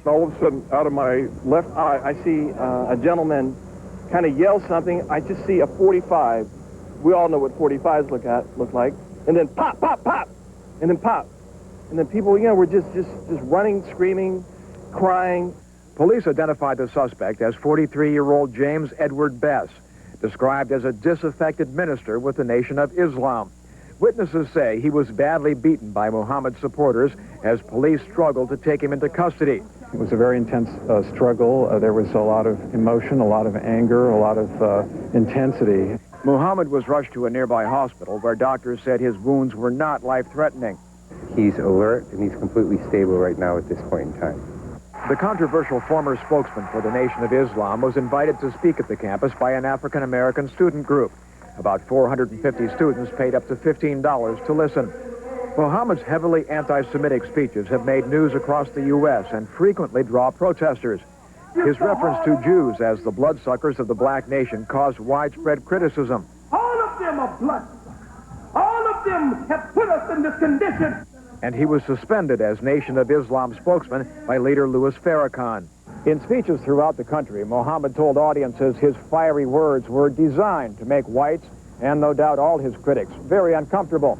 All of a sudden, out of my left eye, I see a gentleman kind of yell something. I just see a 45. We all know what 45s look like. And then pop, pop, pop, and then pop. And then people, were just running, screaming, crying. Police identified the suspect as 43-year-old James Edward Bess, described as a disaffected minister with the Nation of Islam. Witnesses say he was badly beaten by Muhammad supporters as police struggled to take him into custody. It was a very intense struggle. There was a lot of emotion, a lot of anger, a lot of intensity. Muhammad was rushed to a nearby hospital where doctors said his wounds were not life-threatening. He's alert and he's completely stable right now at this point in time. The controversial former spokesman for the Nation of Islam was invited to speak at the campus by an African-American student group. About 450 students paid up to $15 to listen. Muhammad's heavily anti-Semitic speeches have made news across the U.S. and frequently draw protesters. His reference to Jews as the bloodsuckers of the black nation caused widespread criticism. All of them are bloodsuckers. All of them have put us in this condition. And he was suspended as Nation of Islam spokesman by leader Louis Farrakhan. In speeches throughout the country, Muhammad told audiences his fiery words were designed to make whites, and no doubt all his critics, very uncomfortable.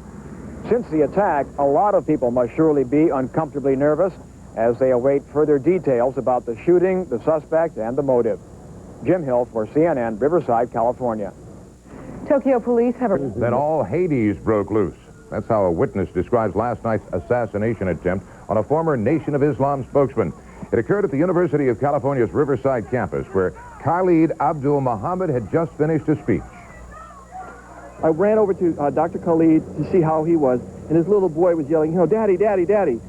Since the attack, a lot of people must surely be uncomfortably nervous as they await further details about the shooting, the suspect, and the motive. Jim Hill for CNN, Riverside, California. Tokyo police have Then all Hades broke loose. That's how a witness describes last night's assassination attempt on a former Nation of Islam spokesman. It occurred at the University of California's Riverside campus, where Khallid Muhammad had just finished a speech. I ran over to Dr. Khallid to see how he was, and his little boy was yelling, Daddy, Daddy, Daddy.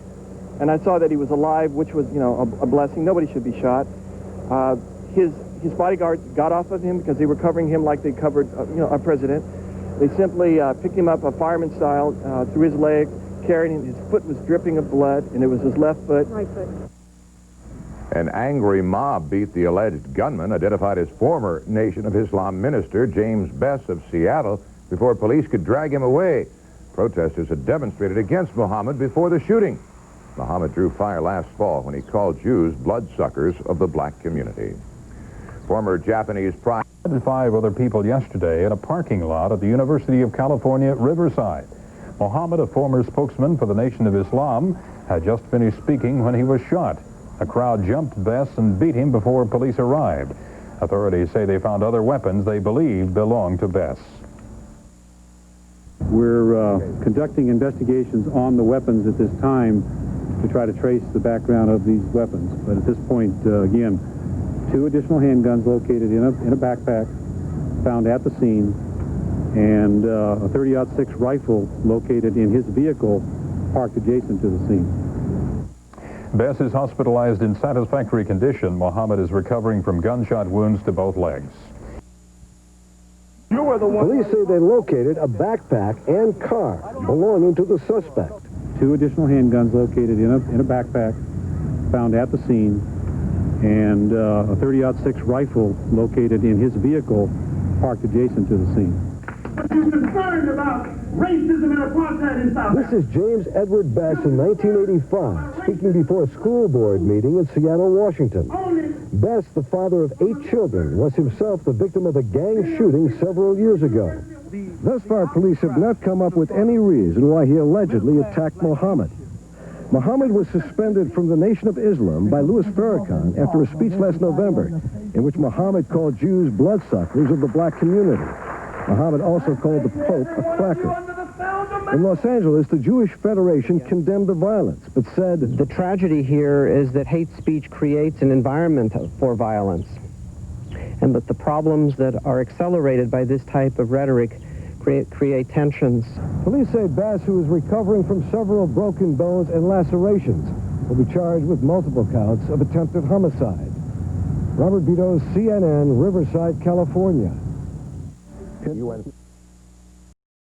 And I saw that he was alive, which was, a blessing. Nobody should be shot. His bodyguards got off of him because they were covering him like they covered, our president. They simply picked him up, a fireman style, through his leg, carried him. His foot was dripping of blood, and it was his left foot. Right foot. An angry mob beat the alleged gunman, identified as former Nation of Islam minister James Bess of Seattle, before police could drag him away. Protesters had demonstrated against Muhammad before the shooting. Muhammad drew fire last fall when he called Jews bloodsuckers of the black community. Former Japanese prime... 5 other people yesterday in a parking lot at the University of California, Riverside. Muhammad, a former spokesman for the Nation of Islam, had just finished speaking when he was shot. A crowd jumped Bess and beat him before police arrived. Authorities say they found other weapons they believe belonged to Bess. We're conducting investigations on the weapons at this time to try to trace the background of these weapons. But at this point, again, 2 additional handguns located in a backpack found at the scene, and a .30-06 rifle located in his vehicle parked adjacent to the scene. Bess is hospitalized in satisfactory condition. Muhammad is recovering from gunshot wounds to both legs. Police say they located a backpack and car belonging to the suspect. 2 additional handguns located in a backpack found at the scene, and a .30-06 rifle located in his vehicle parked adjacent to the scene. Concerned about racism and apartheid in South This is James Edward Bess in 1985, speaking before a school board meeting in Seattle, Washington. Bess, the father of 8 children, was himself the victim of a gang shooting several years ago. Thus far, police have not come up with any reason why he allegedly attacked Muhammad. Muhammad was suspended from the Nation of Islam by Louis Farrakhan after a speech last November in which Muhammad called Jews bloodsuckers of the black community. Muhammad also called the Pope a cracker. In Los Angeles, the Jewish Federation condemned the violence, but said, "The tragedy here is that hate speech creates an environment for violence, and that the problems that are accelerated by this type of rhetoric create tensions." Police say Bass, who is recovering from several broken bones and lacerations, will be charged with multiple counts of attempted homicide. Robert Vito, CNN, Riverside, California. UN